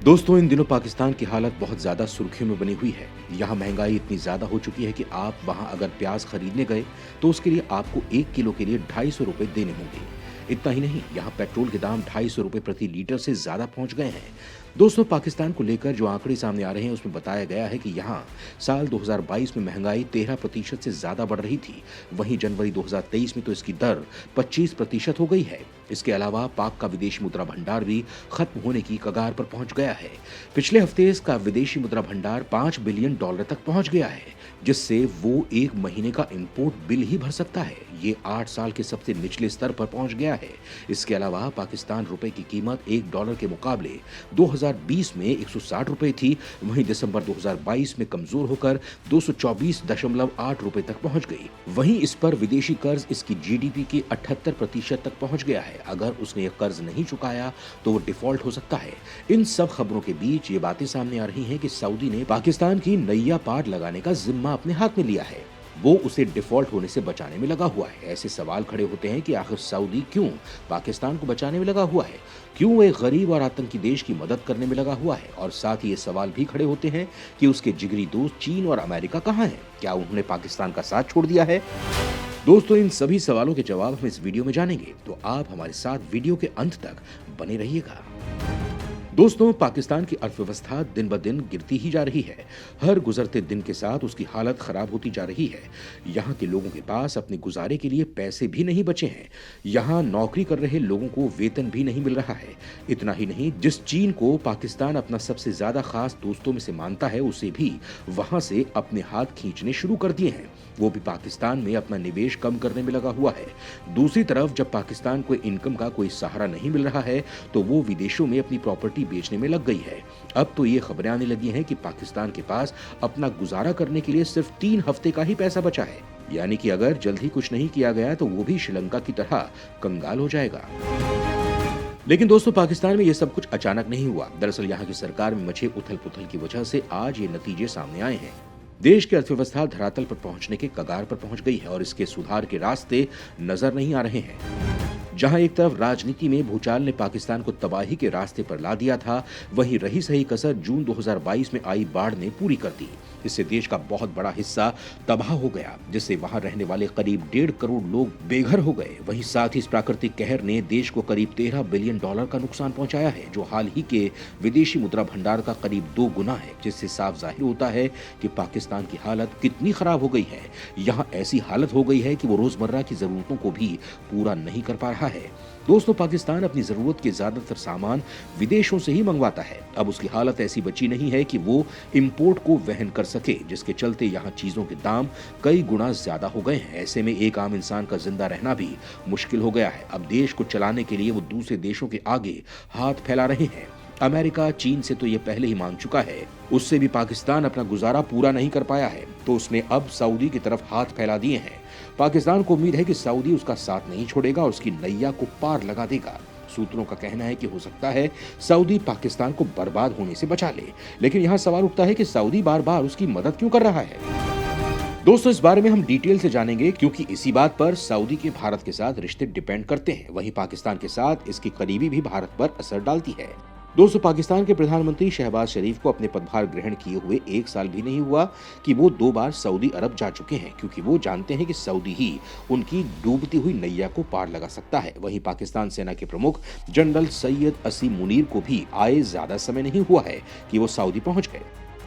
दोस्तों, इन दिनों पाकिस्तान की हालत बहुत ज्यादा सुर्खियों में बनी हुई है। यहाँ महंगाई इतनी ज्यादा हो चुकी है कि आप वहाँ अगर प्याज खरीदने गए तो उसके लिए आपको 1 किलो के लिए 250 रुपए देने होंगे। इतना ही नहीं, यहाँ पेट्रोल के दाम 250 रुपए प्रति लीटर से ज्यादा पहुंच गए हैं। दोस्तों, पाकिस्तान को लेकर जो आंकड़े सामने आ रहे हैं उसमें बताया गया है कि यहाँ साल 2022 में महंगाई 13% से ज्यादा बढ़ रही थी। वहीं जनवरी 2023 में तो इसकी दर 25% हो गई है। इसके अलावा पाक का विदेशी मुद्रा भंडार भी खत्म होने की कगार पर पहुंच गया है। पिछले हफ्ते इसका विदेशी मुद्रा भंडार $5 बिलियन तक पहुंच गया है, जिससे वो एक महीने का इंपोर्ट बिल ही भर सकता है। ये 8 साल के सबसे निचले स्तर पर पहुंच गया है। इसके अलावा पाकिस्तान रुपए की कीमत $1 के मुकाबले 2020 में 160 रुपए थी। वहीं दिसंबर 2022 में कमजोर होकर 224.8 रुपए तक पहुंच गई। वहीं इस पर विदेशी कर्ज इसकी जीडीपी के 78% तक पहुंच गया है। अगर उसने ये कर्ज नहीं चुकाया तो वो डिफॉल्ट हो सकता है। इन सब खबरों के बीच ये बातें सामने आ रही हैं कि सऊदी ने पाकिस्तान की नैया पार लगाने का जिम्मा अपने हाथ में लिया है। वो उसे डिफॉल्ट होने से बचाने में लगा हुआ है। ऐसे सवाल खड़े होते हैं कि आखिर सऊदी क्यों पाकिस्तान को बचाने में लगा हुआ है, क्यों वो एक गरीब और आतंकी देश की मदद करने में लगा हुआ है। और साथ ही ये सवाल भी खड़े होते हैं कि उसके जिगरी दोस्त चीन और अमेरिका कहाँ हैं, क्या उन्होंने पाकिस्तान का साथ छोड़ दिया है। दोस्तों, इन सभी सवालों के जवाब हम इस वीडियो में जानेंगे, तो आप हमारे साथ वीडियो के अंत तक बने रहिएगा। दोस्तों, पाकिस्तान की अर्थव्यवस्था दिन ब दिन गिरती ही जा रही है। हर गुजरते दिन के साथ उसकी हालत खराब होती जा रही है। यहाँ के लोगों के पास अपने गुजारे के लिए पैसे भी नहीं बचे हैं। यहाँ नौकरी कर रहे लोगों को वेतन भी नहीं मिल रहा है। इतना ही नहीं, जिस चीन को पाकिस्तान अपना सबसे ज्यादा खास दोस्तों में से मानता है, उसे भी वहां से अपने हाथ खींचने शुरू कर दिए हैं। वो भी पाकिस्तान में अपना निवेश कम करने में लगा हुआ है। दूसरी तरफ जब पाकिस्तान को इनकम का कोई सहारा नहीं मिल रहा है तो वो विदेशों में अपनी प्रॉपर्टी बेचने में लग गई है। अब तो ये खबरें आने लगी हैं कि पाकिस्तान के पास अपना गुजारा करने के लिए सिर्फ 3 हफ्ते का ही पैसा बचा है। यानी कि अगर जल्द ही कुछ नहीं किया गया तो वो भी श्रीलंका की तरह कंगाल हो जाएगा। लेकिन दोस्तों, पाकिस्तान में ये सब कुछ अचानक नहीं हुआ। दरअसल यहाँ की सरकार में मचे उथल पुथल की वजह से आज ये नतीजे सामने आए हैं। देश की अर्थव्यवस्था धरातल पर पहुंचने के कगार पर पहुंच गई है और इसके सुधार के रास्ते नजर नहीं आ रहे हैं। जहां एक तरफ राजनीति में भूचाल ने पाकिस्तान को तबाही के रास्ते पर ला दिया था, वहीं रही सही कसर जून 2022 में आई बाढ़ ने पूरी कर दी। इससे देश का बहुत बड़ा हिस्सा तबाह हो गया, जिससे वहां रहने वाले करीब 1.5 करोड़ लोग बेघर हो गए। वहीं साथ ही इस प्राकृतिक कहर ने देश को करीब $13 बिलियन का नुकसान पहुंचाया है, जो हाल ही के विदेशी मुद्रा भंडार का करीब 2 गुना है। जिससे साफ जाहिर होता है कि पाकिस्तान की हालत कितनी खराब हो गई है। यहाँ ऐसी हालत हो गई है कि वो रोजमर्रा की जरूरतों को भी पूरा नहीं कर पा रहा है। दोस्तों, पाकिस्तान अपनी जरूरत के ज्यादातर सामान विदेशों से ही मंगवाता है। अब उसकी हालत ऐसी बची नहीं है कि वो इंपोर्ट को वहन कर सके, जिसके चलते यहाँ चीजों के दाम कई गुना ज्यादा हो गए हैं। ऐसे में एक आम इंसान का जिंदा रहना भी मुश्किल हो गया है। अब देश को चलाने के लिए वो दूसरे देशों के आगे हाथ फैला रहे हैं। अमेरिका चीन से तो ये पहले ही मांग चुका है, उससे भी पाकिस्तान अपना गुजारा पूरा नहीं कर पाया है, तो उसने अब सऊदी की तरफ हाथ फैला दिए हैं। पाकिस्तान को उम्मीद है कि सऊदी उसका साथ नहीं छोड़ेगा और उसकी नैया को पार लगा देगा। सूत्रों का कहना है कि हो सकता है सऊदी पाकिस्तान को बर्बाद होने से बचा ले। लेकिन यहाँ सवाल उठता है कि सऊदी बार बार उसकी मदद क्यों कर रहा है। दोस्तों, इस बारे में हम डिटेल से जानेंगे, क्योंकि इसी बात पर सऊदी के भारत के साथ रिश्ते डिपेंड करते हैं। वहीं पाकिस्तान के साथ इसकी करीबी भी भारत पर असर डालती है। दोस्तों, पाकिस्तान के प्रधानमंत्री शहबाज शरीफ को अपने पदभार ग्रहण किए हुए 1 साल भी नहीं हुआ कि वो 2 बार सऊदी अरब जा चुके हैं, क्योंकि वो जानते हैं कि सऊदी ही उनकी डूबती हुई नैया को पार लगा सकता है। वहीं पाकिस्तान सेना के प्रमुख जनरल सैयद असीम मुनीर को भी आए ज्यादा समय नहीं हुआ है कि वो सऊदी पहुंच गए।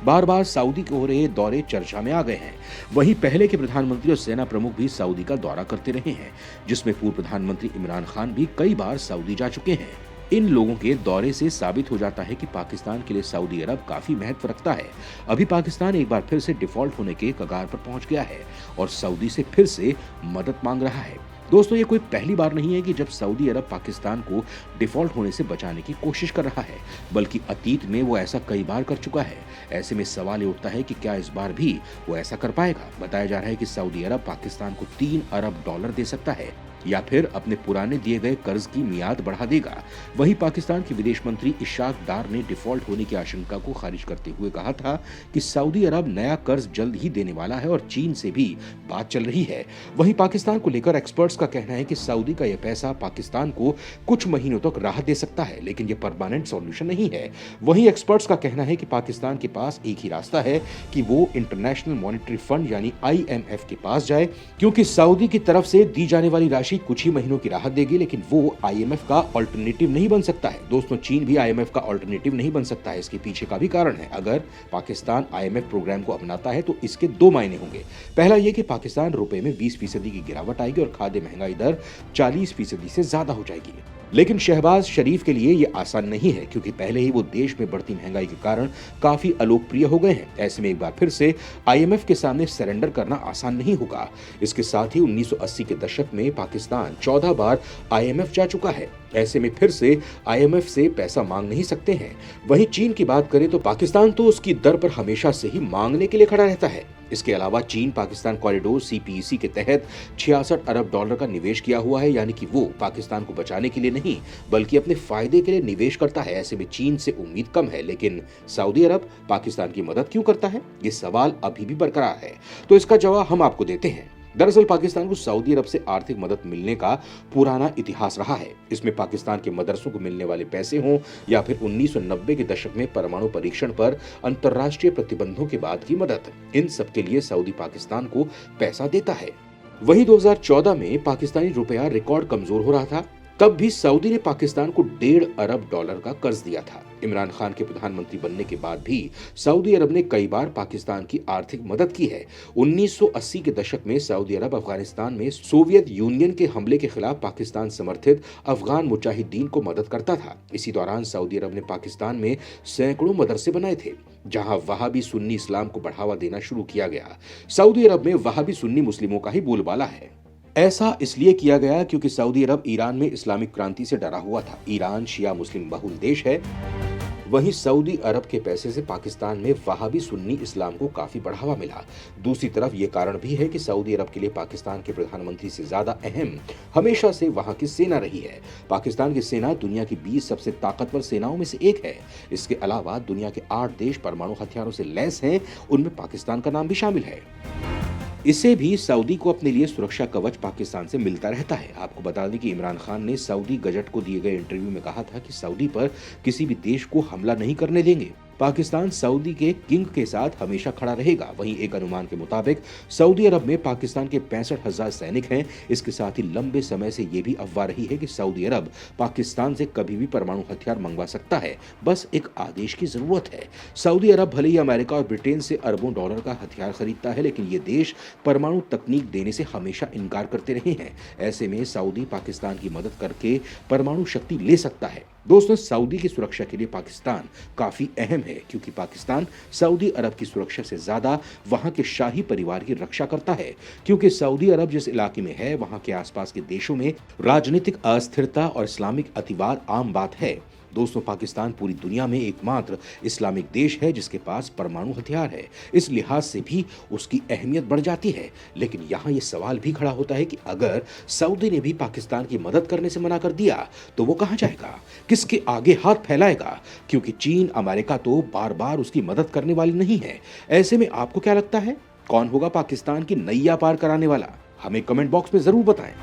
बार बार सऊदी के हो रहे दौरे चर्चा में आ गए हैं। वहीं पहले के प्रधानमंत्री और सेना प्रमुख भी सऊदी का दौरा करते रहे हैं, जिसमें पूर्व प्रधानमंत्री इमरान खान भी कई बार सऊदी जा चुके हैं। इन लोगों के दौरे से साबित हो जाता है कि पाकिस्तान के लिए सऊदी अरब काफी महत्व रखता है। अभी पाकिस्तान एक बार फिर से डिफॉल्ट होने के कगार पर पहुंच गया है और सऊदी से फिर से मदद मांग रहा है। दोस्तों, ये कोई पहली बार नहीं है कि जब सऊदी अरब पाकिस्तान को डिफॉल्ट होने से बचाने की कोशिश कर रहा है, बल्कि अतीत में वो ऐसा कई बार कर चुका है। ऐसे में सवाल ये उठता है कि क्या इस बार भी वो ऐसा कर पाएगा। बताया जा रहा है कि सऊदी अरब पाकिस्तान को $3 अरब दे सकता है। या फिर अपने पुराने दिए गए कर्ज की मियाद बढ़ा देगा। वहीं पाकिस्तान के विदेश मंत्री इशाक डार ने डिफॉल्ट होने की आशंका को खारिज करते हुए कहा था कि सऊदी अरब नया कर्ज जल्द ही देने वाला है और चीन से भी बात चल रही है। वहीं पाकिस्तान को लेकर एक्सपर्ट्स का कहना है कि सऊदी का यह पैसा पाकिस्तान को कुछ महीनों तक राहत दे सकता है, लेकिन यह परमानेंट सॉल्यूशन नहीं है। वहीं एक्सपर्ट्स का कहना है कि पाकिस्तान के पास एक ही रास्ता है कि वो इंटरनेशनल मॉनेटरी फंड यानी IMF के पास जाए, क्योंकि सऊदी की तरफ से दी जाने वाली राशि कुछ ही महीनों की राहत देगी, लेकिन वो IMF का अल्टरनेटिव नहीं बन सकता है। दोस्तों, चीन भी IMF का अल्टरनेटिव नहीं बन सकता है। इसके पीछे का भी कारण है। अगर पाकिस्तान IMF प्रोग्राम को अपनाता है तो इसके दो मायने होंगे। पहला यह कि पाकिस्तान रुपए में 20% की गिरावट आएगी और खाद्य महंगाई दर 40% से ज्यादा हो जाएगी। लेकिन शहबाज शरीफ के लिए ये आसान नहीं है, क्योंकि पहले ही वो देश में बढ़ती महंगाई के कारण काफी अलोकप्रिय हो गए हैं। ऐसे में एक बार फिर से IMF के सामने सरेंडर करना आसान नहीं होगा। इसके साथ ही 1980 के दशक में पाकिस्तान 14 बार IMF जा चुका है। ऐसे में फिर से IMF से पैसा मांग नहीं सकते हैं। वहीं चीन की बात करें तो पाकिस्तान तो उसकी दर पर हमेशा से ही मांगने के लिए खड़ा रहता है। इसके अलावा चीन पाकिस्तान कॉरिडोर CPEC के तहत 66 अरब डॉलर का निवेश किया हुआ है, यानी कि वो पाकिस्तान को बचाने के लिए नहीं बल्कि अपने फायदे के लिए निवेश करता है। ऐसे में चीन से उम्मीद कम है, लेकिन सऊदी अरब पाकिस्तान की मदद क्यों करता है, ये सवाल अभी भी बरकरार है। तो इसका जवाब हम आपको देते हैं। दरअसल पाकिस्तान को सऊदी अरब से आर्थिक मदद मिलने का पुराना इतिहास रहा है। इसमें पाकिस्तान के मदरसों को मिलने वाले पैसे हों या फिर 1990 के दशक में परमाणु परीक्षण पर अंतर्राष्ट्रीय प्रतिबंधों के बाद की मदद, इन सब के लिए सऊदी पाकिस्तान को पैसा देता है। वहीं 2014 में पाकिस्तानी रुपया रिकॉर्ड कमजोर हो रहा था। तब भी सऊदी ने पाकिस्तान को 1.5 अरब डॉलर का कर्ज दिया था। इमरान खान के प्रधानमंत्री बनने के बाद भी सऊदी अरब ने कई बार पाकिस्तान की आर्थिक मदद की है। 1980 के दशक में सऊदी अरब अफगानिस्तान में सोवियत यूनियन के हमले के खिलाफ पाकिस्तान समर्थित अफगान मुजाहिदीन को मदद करता था। इसी दौरान सऊदी अरब ने पाकिस्तान में सैकड़ों मदरसे बनाए थे, जहां वहाबी सुन्नी इस्लाम को बढ़ावा देना शुरू किया गया। सऊदी अरब में वहाबी सुन्नी मुस्लिमों का ही बोलबाला है। ऐसा इसलिए किया गया क्योंकि सऊदी अरब ईरान में इस्लामिक क्रांति से डरा हुआ था। ईरान शिया मुस्लिम बहुल देश है। वहीं सऊदी अरब के पैसे से पाकिस्तान में वहाबी सुन्नी इस्लाम को काफी बढ़ावा मिला। दूसरी तरफ ये कारण भी है कि सऊदी अरब के लिए पाकिस्तान के प्रधानमंत्री से ज्यादा अहम हमेशा से वहां की सेना रही है। पाकिस्तान की सेना दुनिया की 20 सबसे ताकतवर सेनाओं में से एक है। इसके अलावा दुनिया के 8 देश परमाणु हथियारों से लैस हैं, उनमें पाकिस्तान का नाम भी शामिल है। इससे भी सऊदी को अपने लिए सुरक्षा कवच पाकिस्तान से मिलता रहता है। आपको बता दें कि इमरान खान ने सऊदी गजट को दिए गए इंटरव्यू में कहा था कि सऊदी पर किसी भी देश को हमला नहीं करने देंगे। पाकिस्तान सऊदी के किंग के साथ हमेशा खड़ा रहेगा। वहीं एक अनुमान के मुताबिक सऊदी अरब में पाकिस्तान के 65,000 सैनिक हैं। इसके साथ ही लंबे समय से ये भी अफवाह रही है कि सऊदी अरब पाकिस्तान से कभी भी परमाणु हथियार मंगवा सकता है, बस एक आदेश की जरूरत है। सऊदी अरब भले ही अमेरिका और ब्रिटेन से अरबों डॉलर का हथियार खरीदता है, लेकिन ये देश परमाणु तकनीक देने से हमेशा इनकार करते रहे हैं। ऐसे में सऊदी पाकिस्तान की मदद करके परमाणु शक्ति ले सकता है। दोस्तों, सऊदी की सुरक्षा के लिए पाकिस्तान काफी अहम है, क्योंकि पाकिस्तान सऊदी अरब की सुरक्षा से ज्यादा वहां के शाही परिवार की रक्षा करता है। क्योंकि सऊदी अरब जिस इलाके में है, वहां के आसपास के देशों में राजनीतिक अस्थिरता और इस्लामिक अतिवाद आम बात है। दोस्तों, पाकिस्तान पूरी दुनिया में एकमात्र इस्लामिक देश है जिसके पास परमाणु हथियार है। इस लिहाज से भी उसकी अहमियत बढ़ जाती है। लेकिन यहाँ ये सवाल भी खड़ा होता है कि अगर सऊदी ने भी पाकिस्तान की मदद करने से मना कर दिया तो वो कहाँ जाएगा, किसके आगे हाथ फैलाएगा? क्योंकि चीन, अमेरिका तो बार बार उसकी मदद करने वाली नहीं है। ऐसे में आपको क्या लगता है, कौन होगा पाकिस्तान की नैया पार कराने वाला? हमें कमेंट बॉक्स में जरूर बताएं।